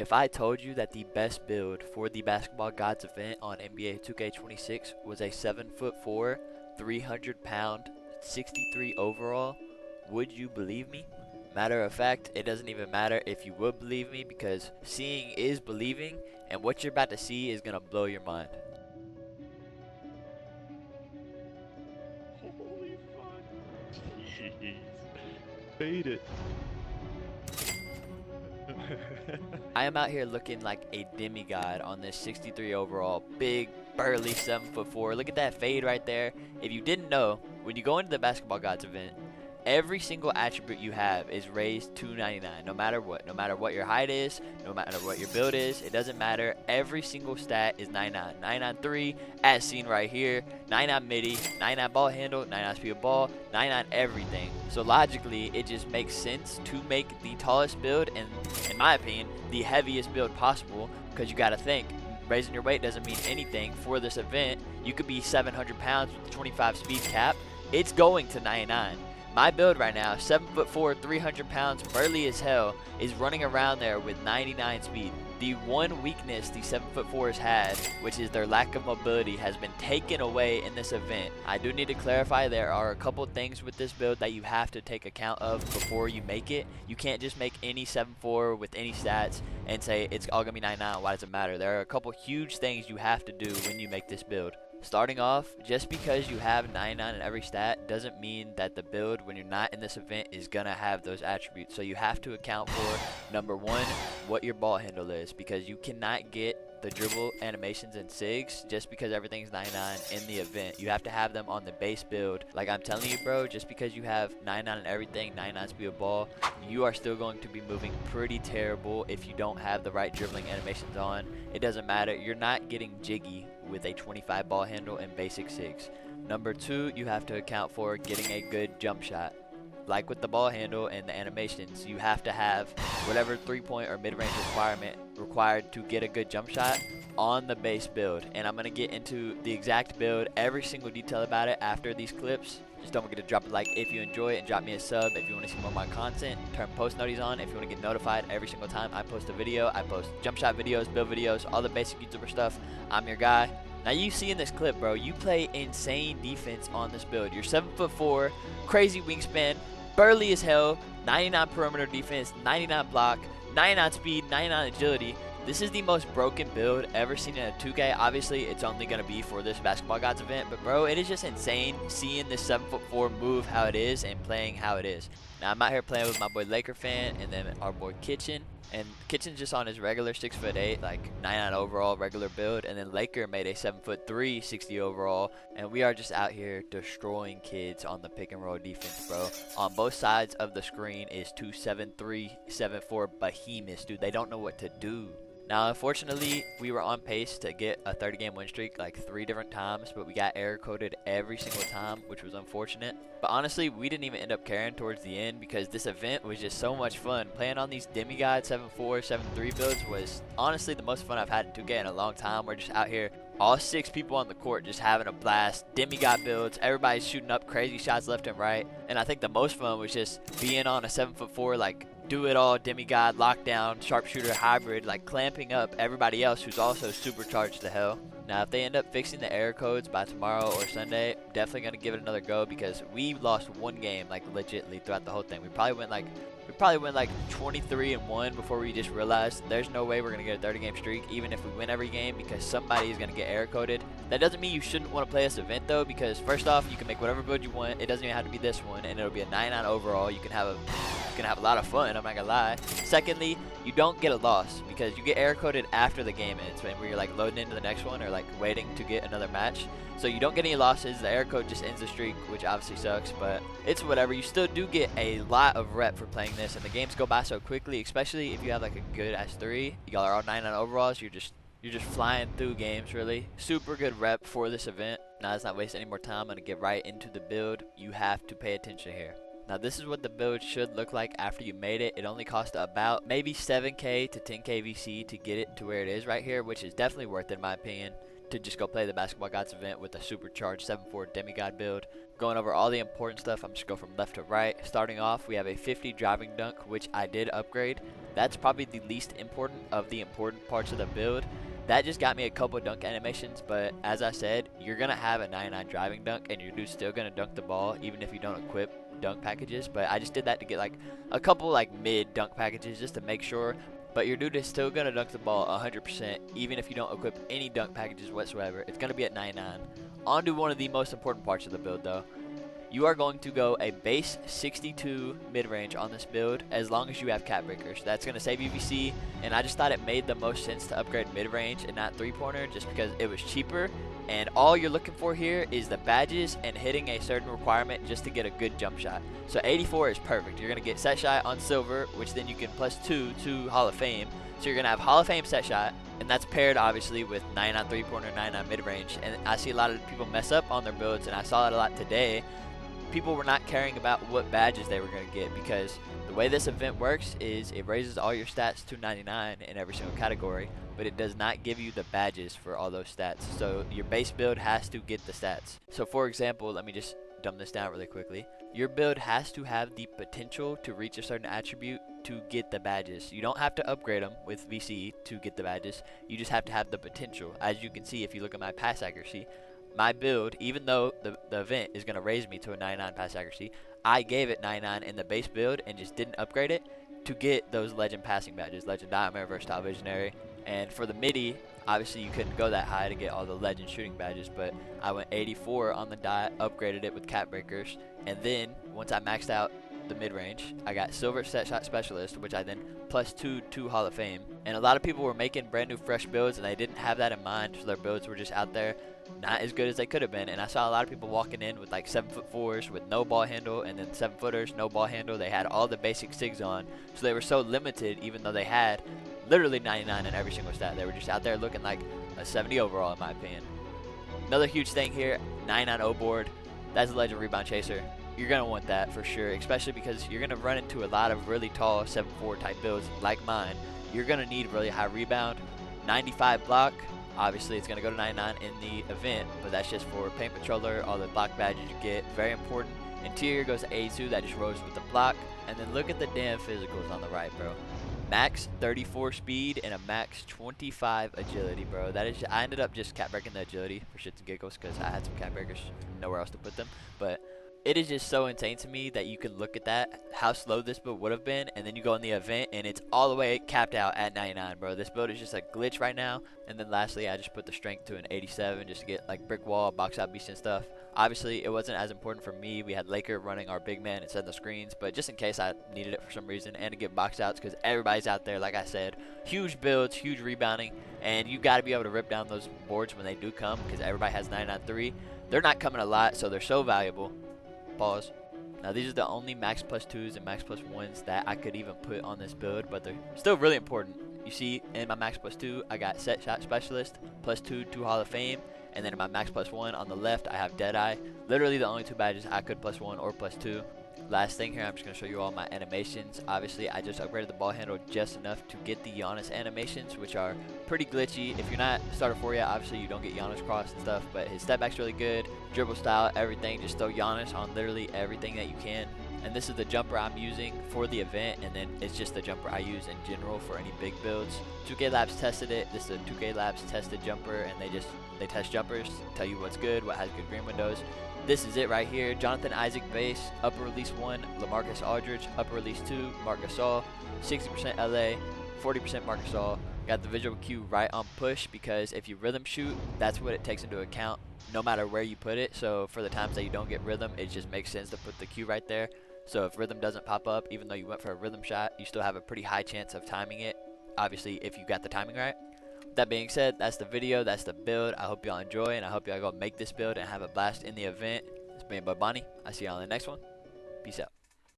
If I told you that the best build for the Basketball Gods event on NBA 2K26 was a 7'4", 300-pound, 63 overall, would you believe me? Matter of fact, it doesn't even matter if you would believe me because seeing is believing, and what you're about to see is gonna blow your mind. Holy fuck. Jeez. Fade it. I am out here looking like a demigod on this 63 overall, big, burly 7'4". Look at that fade right there. If you didn't know, when you go into the Basketball Gods event, every single attribute you have is raised to 99, no matter what. No matter what your height is, no matter what your build is, it doesn't matter. Every single stat is 99. 99 3, as seen right here, 99 midi, 99 ball handle, 99 speed of ball, 99 everything. So logically, it just makes sense to make the tallest build and, in my opinion, the heaviest build possible, because you gotta think, raising your weight doesn't mean anything for this event. You could be 700 pounds with the 25 speed cap. It's going to 99. My build right now, 7'4", 300 pounds, burly as hell, is running around there with 99 speed. The one weakness the 7'4"s had, which is their lack of mobility, has been taken away in this event. I do need to clarify there are a couple things with this build that you have to take account of before you make it. You can't just make any 7'4" with any stats and say it's all gonna be 99. Why does it matter? There are a couple huge things you have to do when you make this build. Starting off, just because you have 99 in every stat doesn't mean that the build when you're not in this event is gonna have those attributes. So you have to account for, number one, what your ball handle is, because you cannot get the dribble animations and SIGs just because everything's 99 in the event. You have to have them on the base build. Like I'm telling you, bro, just because you have 99 in everything, 99 speed of ball, you are still going to be moving pretty terrible if you don't have the right dribbling animations on. It doesn't matter. You're not getting jiggy with a 25 ball handle and basic SIGs. Number two, you have to account for getting a good jump shot. Like with the ball handle and the animations, you have to have whatever 3-point or mid-range requirement required to get a good jump shot on the base build. And I'm going to get into the exact build, every single detail about it after these clips. Just don't forget to drop a like if you enjoy it and drop me a sub if you want to see more of my content. Turn post notifications on if you want to get notified every single time I post a video. I post jump shot videos, build videos, all the basic YouTuber stuff. I'm your guy. Now you see in this clip, bro, you play insane defense on this build. You're 7'4", crazy wingspan, burly as hell, 99 perimeter defense, 99 block, 99 speed, 99 agility. This is the most broken build ever seen in a 2K. Obviously, it's only going to be for this Basketball Gods event, but bro, it is just insane seeing this 7'4" move how it is and playing how it is. Now, I'm out here playing with my boy Laker Fan and then our boy Kitchen. And Kitchen's just on his regular 6'8", like 99 overall regular build, and then Laker made a 7'3", 60 overall, and we are just out here destroying kids on the pick and roll defense, bro. On both sides of the screen is two 7'3", 7'4" behemoths, dude. They don't know what to do. Now, unfortunately, we were on pace to get a 30-game win streak like 3 different times, but we got error coded every single time, which was unfortunate. But honestly, we didn't even end up caring towards the end because this event was just so much fun. Playing on these demigod 7'4", 7'3" builds was honestly the most fun I've had in 2K in a long time. We're just out here, all 6 people on the court, just having a blast. Demigod builds, everybody's shooting up crazy shots left and right. And I think the most fun was just being on a 7'4", like, do it all demigod lockdown sharpshooter hybrid, like clamping up everybody else who's also supercharged to hell. Now if they end up fixing the error codes by tomorrow or Sunday, definitely gonna give it another go because we lost one game like legitly throughout the whole thing. We probably went like 23-1 before we just realized there's no way we're gonna get a 30-game streak even if we win every game because somebody is gonna get error coded. That doesn't mean you shouldn't want to play this event though, because first off, you can make whatever build you want. It doesn't even have to be this one, and it'll be a 99 overall. You can have a lot of fun, I'm not gonna lie. Secondly, you don't get a loss because you get error coded after the game ends, right? Where you're like loading into the next one or like waiting to get another match. So you don't get any losses. The error code just ends the streak, which obviously sucks, but it's whatever. You still do get a lot of rep for playing this, and the games go by so quickly, especially if you have like a good S3. Y'all are all 99 overalls. You're just flying through games, really. Super good rep for this event. Now let's not waste any more time. I'm gonna get right into the build. You have to pay attention here. Now this is what the build should look like after you made it. It only cost about maybe 7k to 10k VC to get it to where it is right here, which is definitely worth it in my opinion, to just go play the Basketball Gods event with a supercharged 7'4" demigod build. Going over all the important stuff, I'm just go from left to right. Starting off, we have a 50 driving dunk, which I did upgrade. That's probably the least important of the important parts of the build. That just got me a couple dunk animations, but as I said, you're going to have a 99 driving dunk, and your dude's still going to dunk the ball, even if you don't equip dunk packages. But I just did that to get like a couple like mid dunk packages just to make sure. But your dude is still going to dunk the ball 100%, even if you don't equip any dunk packages whatsoever. It's going to be at 99. On to one of the most important parts of the build, though. You are going to go a base 62 mid-range on this build as long as you have cap breakers. That's going to save UVC, and I just thought it made the most sense to upgrade mid-range and not three-pointer just because it was cheaper. And all you're looking for here is the badges and hitting a certain requirement just to get a good jump shot. So 84 is perfect. You're going to get set shot on silver, which then you can +2 to Hall of Fame. So you're going to have Hall of Fame set shot, and that's paired obviously with 99 three-pointer, 99 mid-range. And I see a lot of people mess up on their builds, and I saw it a lot today. People were not caring about what badges they were going to get because the way this event works is it raises all your stats to 99 in every single category, but it does not give you the badges for all those stats. So your base build has to get the stats. So for example, let me just dumb this down really quickly. Your build has to have the potential to reach a certain attribute to get the badges. You don't have to upgrade them with VC to get the badges. You just have to have the potential. As you can see, if you look at my pass accuracy, my build, even though the event is going to raise me to a 99 pass accuracy, I gave it 99 in the base build and just didn't upgrade it to get those legend passing badges, legend diamond, versatile visionary. And for the midi, obviously you couldn't go that high to get all the legend shooting badges, but I went 84 on the dot, upgraded it with cap breakers, and then once I maxed out the mid-range, I got silver set shot specialist, which I then +2 to Hall of Fame. And a lot of people were making brand new fresh builds and they didn't have that in mind, so their builds were just out there not as good as they could have been. And I saw a lot of people walking in with like 7'4" with no ball handle, and then 7-footers, no ball handle. They had all the basic SIGs on, so they were so limited even though they had literally 99 in every single stat. They were just out there looking like a 70 overall in my opinion. Another huge thing here, 99 O board. That's a legend rebound chaser. You're going to want that for sure, especially because you're going to run into a lot of really tall 7'4" type builds like mine. You're going to need really high rebound, 95 block. Obviously, it's going to go to 99 in the event, but that's just for paint patroller, all the block badges you get. Very important. Interior goes to 82. That just rolls with the block. And then look at the damn physicals on the right, bro. Max 34 speed and a max 25 agility, bro. That is, I ended up just cap breaking the agility for shits and giggles because I had some cap breakers, nowhere else to put them. But it is just so insane to me that you can look at that, how slow this build would have been, and then you go in the event and it's all the way capped out at 99, bro. This build is just a glitch right now. And then lastly, I just put the strength to an 87 just to get like brick wall, box out beast and stuff. Obviously, it wasn't as important for me. We had Laker running our big man and setting the screens, but just in case I needed it for some reason, and to get box outs because everybody's out there, like I said, huge builds, huge rebounding, and you got to be able to rip down those boards when they do come because everybody has 99-3. They're not coming a lot, so they're so valuable. Pause. Now these are the only max +2s and max +1s that I could even put on this build, but they're still really important. You see in my max +2 I got set shot specialist, +2 to Hall of Fame, and then in my max +1 on the left I have Deadeye. Literally the only two badges I could +1 or +2. Last thing here, I'm just going to show you all my animations. Obviously, I just upgraded the ball handle just enough to get the Giannis animations, which are pretty glitchy. If you're not starter 4 yet, obviously you don't get Giannis cross and stuff, but his step back's really good. Dribble style, everything. Just throw Giannis on literally everything that you can. And this is the jumper I'm using for the event, and then it's just the jumper I use in general for any big builds. 2K Labs tested it. This is a 2K Labs tested jumper, and they test jumpers, tell you what's good, what has good green windows. This is it right here. Jonathan Isaac base, upper release 1, LaMarcus Aldridge, upper release 2, Marc Gasol, 60% LA, 40% Marc Gasol. Got the visual cue right on push because if you rhythm shoot, that's what it takes into account no matter where you put it. So for the times that you don't get rhythm, it just makes sense to put the cue right there. So if rhythm doesn't pop up, even though you went for a rhythm shot, you still have a pretty high chance of timing it, obviously if you got the timing right. That being said, that's the video, that's the build. I hope y'all enjoy, and I hope y'all go make this build and have a blast in the event. It's been Bawny. I'll see y'all in the next one. Peace out.